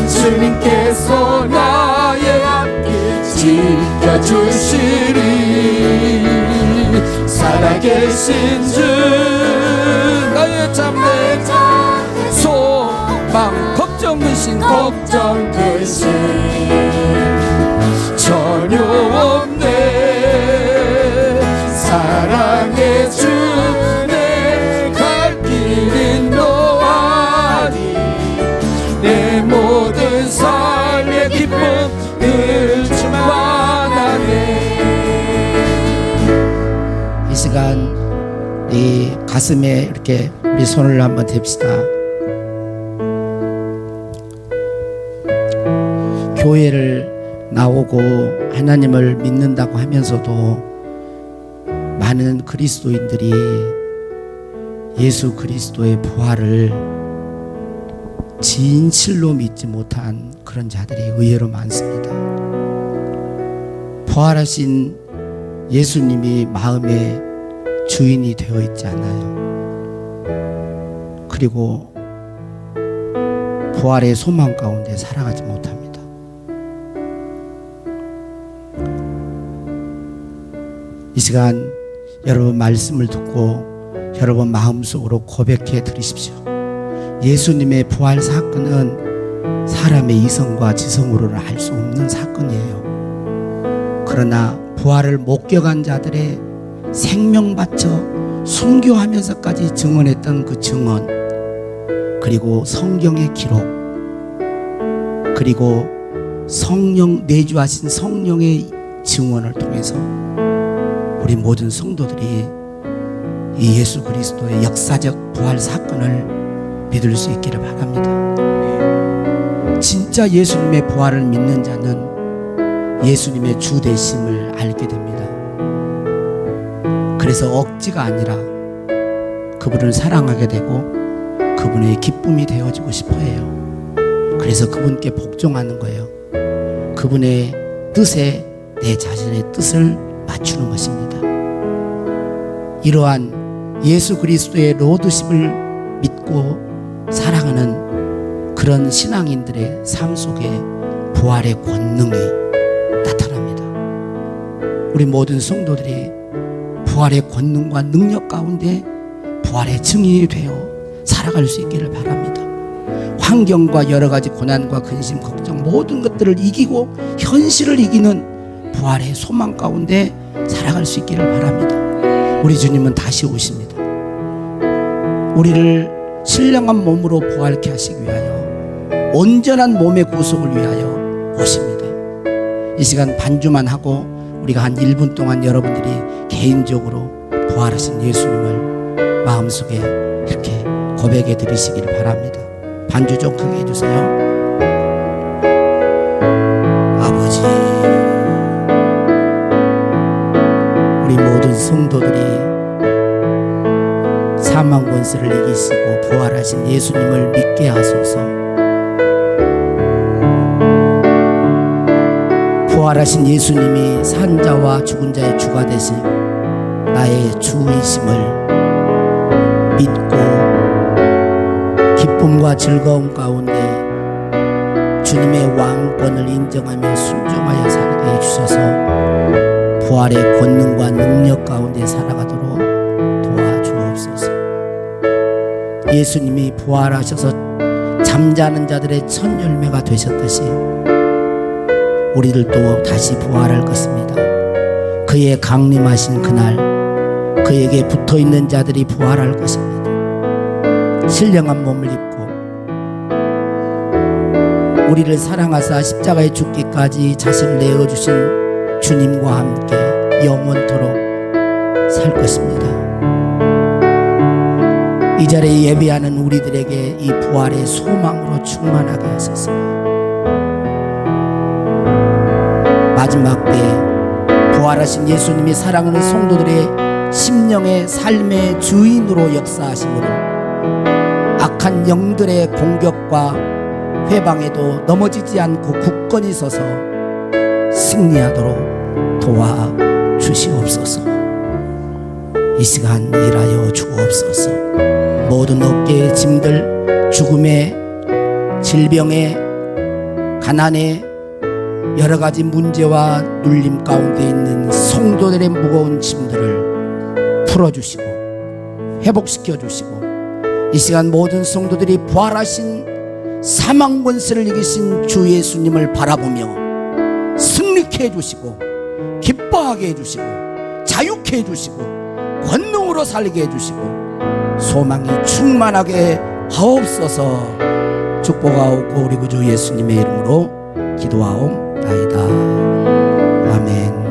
주님께서 나의 앞길 지켜주시리 살아계신 주 나의 참된 소망 걱정 근심 걱정 근심 전혀 없네 사랑의 주 내 갈 길은 너하니 내 모든 삶의 기쁨 늘 충만하네 이 시간 네 가슴에 이렇게 우리 손을 한번 댑시다. 교회를 나오고 하나님을 믿는다고 하면서도 많은 그리스도인들이 예수 그리스도의 부활을 진실로 믿지 못한 그런 자들이 의외로 많습니다. 부활하신 예수님이 마음의 주인이 되어 있지 않아요. 그리고 부활의 소망 가운데 살아가지 못합니다. 이 시간 여러분 말씀을 듣고 여러분 마음속으로 고백해 드리십시오. 예수님의 부활 사건은 사람의 이성과 지성으로는 할 수 없는 사건이에요. 그러나 부활을 목격한 자들의 생명 바쳐 순교하면서까지 증언했던 그 증언, 그리고 성경의 기록, 그리고 성령 내주하신 성령의 증언을 통해서 우리 모든 성도들이 이 예수 그리스도의 역사적 부활 사건을 믿을 수 있기를 바랍니다. 진짜 예수님의 부활을 믿는 자는 예수님의 주 되심을 알게 됩니다. 그래서 억지가 아니라 그분을 사랑하게 되고 그분의 기쁨이 되어지고 싶어 해요. 그래서 그분께 복종하는 거예요. 그분의 뜻에 내 자신의 뜻을 맞추는 것입니다. 이러한 예수 그리스도의 로드십을 믿고 살아가는 그런 신앙인들의 삶 속에 부활의 권능이 나타납니다. 우리 모든 성도들이 부활의 권능과 능력 가운데 부활의 증인이 되어 살아갈 수 있기를 바랍니다. 환경과 여러 가지 고난과 근심, 걱정 모든 것들을 이기고 현실을 이기는 부활의 소망 가운데 살아갈 수 있기를 바랍니다. 우리 주님은 다시 오십니다. 우리를 신령한 몸으로 부활케 하시기 위하여 온전한 몸의 구속을 위하여 오십니다. 이 시간 반주만 하고 우리가 한 1분 동안 여러분들이 개인적으로 부활하신 예수님을 마음속에 이렇게 고백해 드리시길 바랍니다. 반주 좀 크게 해주세요. 아버지, 우리 모든 성도들이 사망 권세를 이기시고 부활하신 예수님을 믿게 하소서. 부활하신 예수님이 산자와 죽은 자의 주가 되신 나의 주이심을 믿고 기쁨과 즐거움 가운데 주님의 왕권을 인정하며 순종하여 살게 해주셔서 부활의 권능과 능력 가운데 살아가도록 도와주옵소서. 예수님이 부활하셔서 잠자는 자들의 첫 열매가 되셨듯이 우리들도 다시 부활할 것입니다. 그의 강림하신 그날 그에게 붙어있는 자들이 부활할 것입니다. 신령한 몸을 입고 우리를 사랑하사 십자가에 죽기까지 자신을 내어주신 주님과 함께 영원토록 살 것입니다. 이 자리에 예배하는 우리들에게 이 부활의 소망으로 충만하게 하소서. 마지막 때에 부활하신 예수님이 사랑하는 성도들의 심령의 삶의 주인으로 역사하심으로 악한 영들의 공격과 회방에도 넘어지지 않고 굳건히 서서 승리하도록 도와주시옵소서. 이 시간 일하여 주옵소서. 모든 어깨의 짐들, 죽음의, 질병의, 가난의 여러 가지 문제와 눌림 가운데 있는 성도들의 무거운 짐들을 풀어주시고 회복시켜 주시고 이 시간 모든 성도들이 부활하신 사망 권세를 이기신 주 예수님을 바라보며 승리케 해주시고 기뻐하게 해주시고 자유케 해주시고 권능으로 살게 해주시고 소망이 충만하게 하옵소서. 축복하옵고 우리 구주 예수님의 이름으로 기도하옵나이다. 아멘.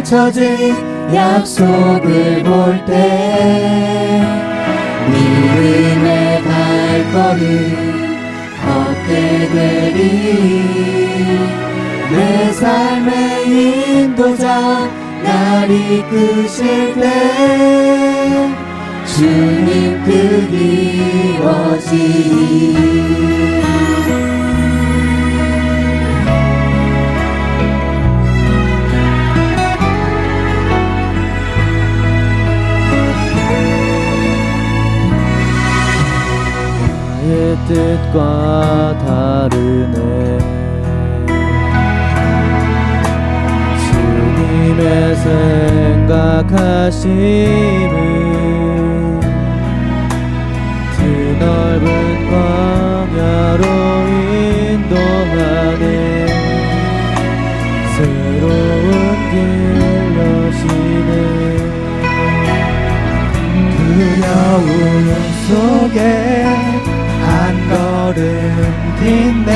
펼쳐진 약속을 볼 때 믿음의 발걸음 걷게 되리. 내 삶의 인도자 날 이끄실 때 주님 뜻 이루어지리. 뜻과 다르네. 주님의 생각하심은 드넓은 광야로 인도하네. 새로운 길 여시네. 두려움 속에 한 걸음 딛네.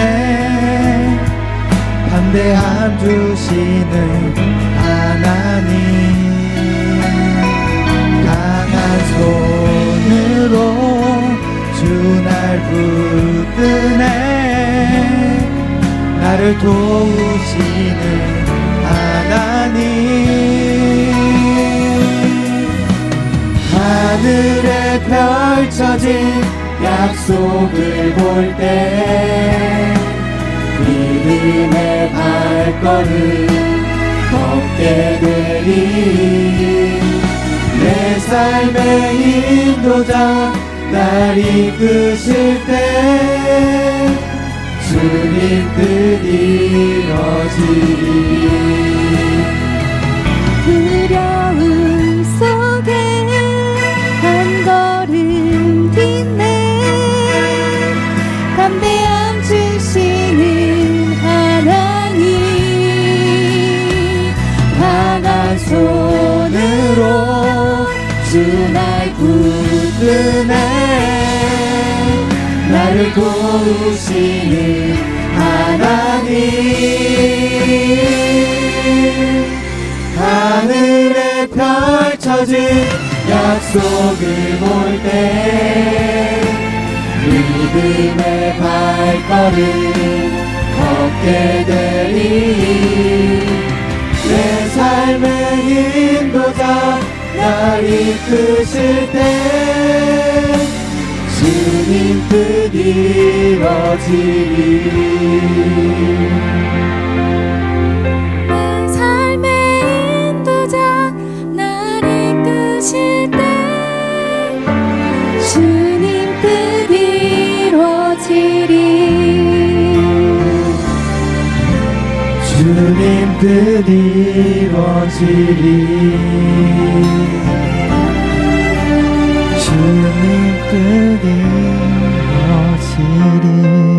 담대함 주시는 하나님, 강한 손으로 주 날 붙드네. 나를 도우시는 하나님, 하늘에 펼쳐진 약속을 볼 때 믿음의 발걸음 걷게 되리. 내 삶의 인도자 날 이끄실 때 주님 뜻 이뤄지리. 두려움 속에 한 걸음 딛네. 담대함 주시는 하나님, 강한 손으로 주 날 붙드네. 나를 도우시는 하나님, 하늘에 펼쳐진 약속을 볼 때 믿음의 발걸음 걷게 되리. 내 삶의 인도자 날 이끄실 때 주님 뜻 이뤄지리. 내 삶의 인도자 날 이끄실 때 주님 뜻 이루어지리. 주님 뜻 이루어지리. 주님 뜻 이루어지리.